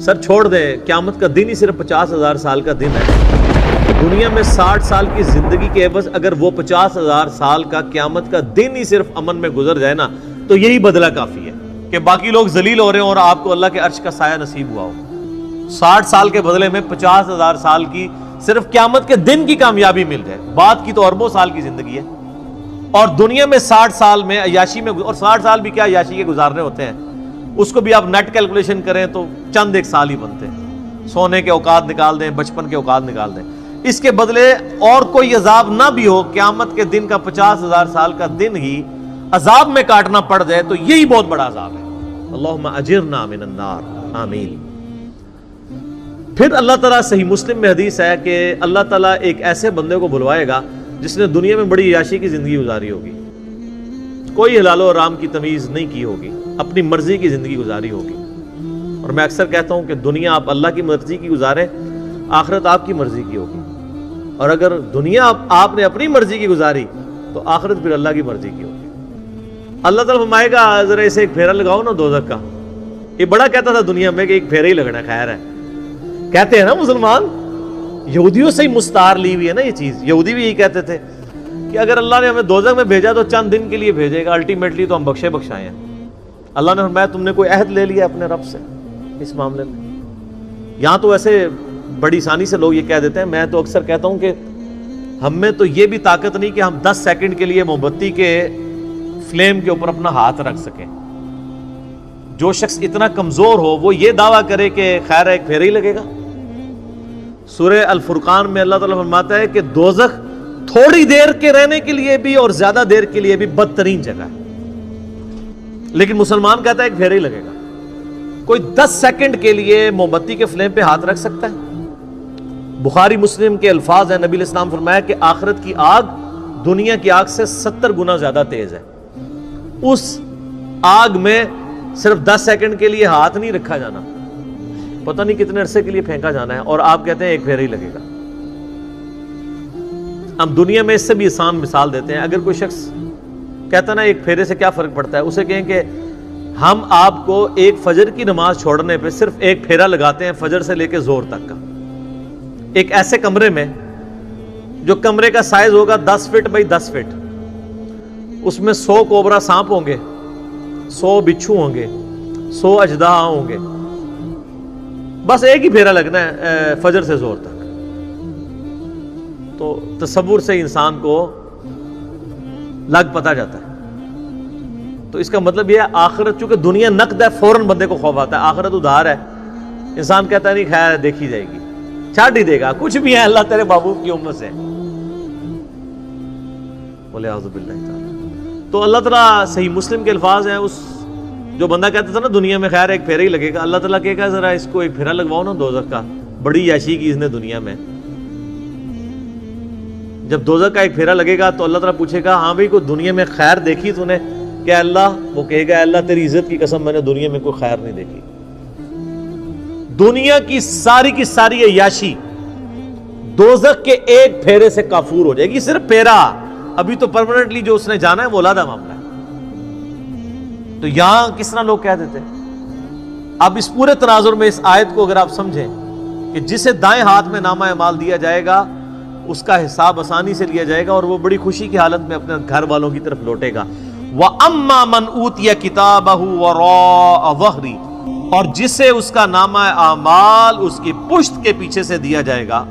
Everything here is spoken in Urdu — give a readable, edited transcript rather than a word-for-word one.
سر چھوڑ دیں، قیامت کا دن ہی صرف 50,000 سال کا دن ہے۔ دنیا میں 60 سال کی زندگی کے عوض اگر وہ 50,000 سال کا قیامت کا دن ہی صرف امن میں گزر جائے نا، تو یہی بدلہ کافی ہے کہ باقی لوگ ذلیل ہو رہے ہوں اور آپ کو اللہ کے عرش کا سایہ نصیب ہوا ہو۔ 60 سال کے بدلے میں 50,000 سال کی صرف قیامت کے دن کی کامیابی مل جائے، بعد کی تو اربوں سال کی زندگی ہے۔ اور دنیا میں 60 سال میں عیاشی میں، اور 60 سال بھی کیا عیاشی کے گزارنے ہوتے ہیں، اس کو بھی آپ نیٹ کیلکولیشن کریں تو چند ایک سال ہی بنتے ہیں۔ سونے کے اوقات نکال دیں، بچپن کے اوقات نکال دیں، اس کے بدلے اور کوئی عذاب نہ بھی ہو، قیامت کے دن کا 50,000 سال کا دن ہی عذاب میں کاٹنا پڑ جائے تو یہی بہت بڑا عذاب ہے۔ اللہم اجرنا من النار، آمین۔ پھر اللہ تعالیٰ، صحیح مسلم میں حدیث ہے کہ اللہ تعالیٰ ایک ایسے بندے کو بلوائے گا جس نے دنیا میں بڑی عیاشی کی زندگی گزاری ہوگی، کوئی حلال و حرام کی تمیز نہیں کی ہوگی، اپنی مرضی کی زندگی گزاری ہوگی۔ اور میں اکثر کہتا ہوں کہ دنیا آپ اللہ کی مرضی کی گزاریں، آخرت آپ کی مرضی کی ہوگی، اور اگر دنیا آپ نے اپنی مرضی کی گزاری تو آخرت پھر اللہ کی مرضی کی ہوگی۔ اللہ تعالیٰ فرمائے گا ذرا اسے ایک پھیرا لگاؤ نا دوزخ کا۔ یہ بڑا کہتا تھا دنیا میں کہ ایک پھیرا ہی لگنا خیر ہے، کہتے ہیں نا مسلمان، یہودیوں سے ہی مستعار لی ہوئی ہے نا یہ چیز۔ یہودی بھی یہی کہتے تھے کہ اگر اللہ نے ہمیں دوزخ میں بھیجا تو چند دن کے لیے بھیجے گا، الٹیمیٹلی تو ہم بخشے بخشائے ہیں۔ اللہ نے فرمایا تم نے کوئی عہد لے لیا اپنے رب سے اس معاملے میں؟ یہاں تو ایسے بڑی آسانی سے لوگ یہ کہہ دیتے ہیں، میں تو اکثر کہتا ہوں کہ ہم میں تو یہ بھی طاقت نہیں کہ ہم 10 سیکنڈ کے لیے موم بتی کے فلیم کے اوپر اپنا ہاتھ رکھ سکیں۔ جو شخص اتنا کمزور ہو وہ یہ دعویٰ کرے کہ خیر ہے ایک پھیرا ہی لگے گا۔ سورہ الفرقان میں اللہ تعالیٰ فرماتا ہے کہ دوزخ تھوڑی دیر کے رہنے کے لیے بھی اور زیادہ دیر کے لیے بھی بدترین جگہ ہے، لیکن مسلمان کہتا ہے ایک پھیرا ہی لگے گا۔ کوئی 10 سیکنڈ کے لیے موم بتی کے فلیم پہ ہاتھ رکھ سکتا ہے؟ بخاری مسلم کے الفاظ ہیں، نبی علیہ السلام فرمایا کہ آخرت کی آگ دنیا کی آگ سے 70 گنا زیادہ تیز ہے۔ اس آگ میں صرف 10 سیکنڈ کے لیے ہاتھ نہیں رکھا جانا، پتہ نہیں کتنے عرصے کے لیے پھینکا جانا ہے، اور آپ کہتے ہیں ایک پھیرا ہی لگے گا۔ ہم دنیا میں اس سے بھی آسان مثال دیتے ہیں۔ اگر کوئی شخص کہتا نا ایک پھیرے سے کیا فرق پڑتا ہے، اسے کہیں کہ ہم آپ کو ایک فجر کی نماز چھوڑنے پہ صرف ایک پھیرا لگاتے ہیں، فجر سے لے کے زور تک کا، ایک ایسے کمرے میں جو کمرے کا سائز ہوگا 10 فٹ بائی 10 فٹ، اس میں 100 کوبرا سانپ ہوں گے، 100 بچھو ہوں گے، 100 اژدہا ہوں گے، بس ایک ہی پھیرا لگنا ہے فجر سے زور تک۔ تو تصور سے انسان کو لگ پتا جاتا ہے۔ تو اس کا مطلب یہ ہے آخرت چونکہ دنیا نقد ہے، فوراً بندے کو خوف آتا ہے، آخرت ادھار ہے، انسان کہتا ہے نہیں خیر دیکھی جائے گی، چھاٹ ہی دے گا، کچھ بھی ہے اللہ تیرے محبوب کی امت سے، بولے اعوذ باللہ تعالی۔ تو اللہ تعالیٰ، صحیح مسلم کے الفاظ ہیں، اس جو بندہ کہتا تھا نا دنیا میں خیر ایک پھیرا ہی لگے گا، اللہ تعالیٰ کہے گا ذرا اس کو ایک پھیرا لگواؤ نا دوزخ کا، بڑی عیاشی کی اس نے دنیا میں۔ جب دوزخ کا ایک پھیرا لگے گا تو اللہ تعالیٰ پوچھے گا ہاں بھائی کوئی دنیا میں خیر دیکھی تو نے؟ کہ اللہ، وہ کہے گا اللہ تیری عزت کی قسم میں نے دنیا میں کوئی خیر نہیں دیکھی۔ دنیا کی ساری عیاشی دوزخ کے ایک پھیرے سے کافور ہو جائے گی، صرف پھیرا، ابھی تو پرماننٹلی جو اس نے جانا ہے وہ علیحدہ معاملہ ہے۔ تو یہاں کس طرح لوگ کہہ دیتے ہیں؟ اب اس پورے تناظر میں اس آیت کو اگر آپ سمجھیں کہ جسے دائیں ہاتھ میں نامہ اعمال دیا جائے گا اس کا حساب آسانی سے لیا جائے گا اور وہ بڑی خوشی کی حالت میں اپنے گھر والوں کی طرف لوٹے گا۔ وَأَمَّا مَنْ أُوتِيَ كِتَابَهُ وَرَاءَ ظَهْرِهِ، اور جسے اس کا نامہ اعمال اس کی پشت کے پیچھے سے دیا جائے گا،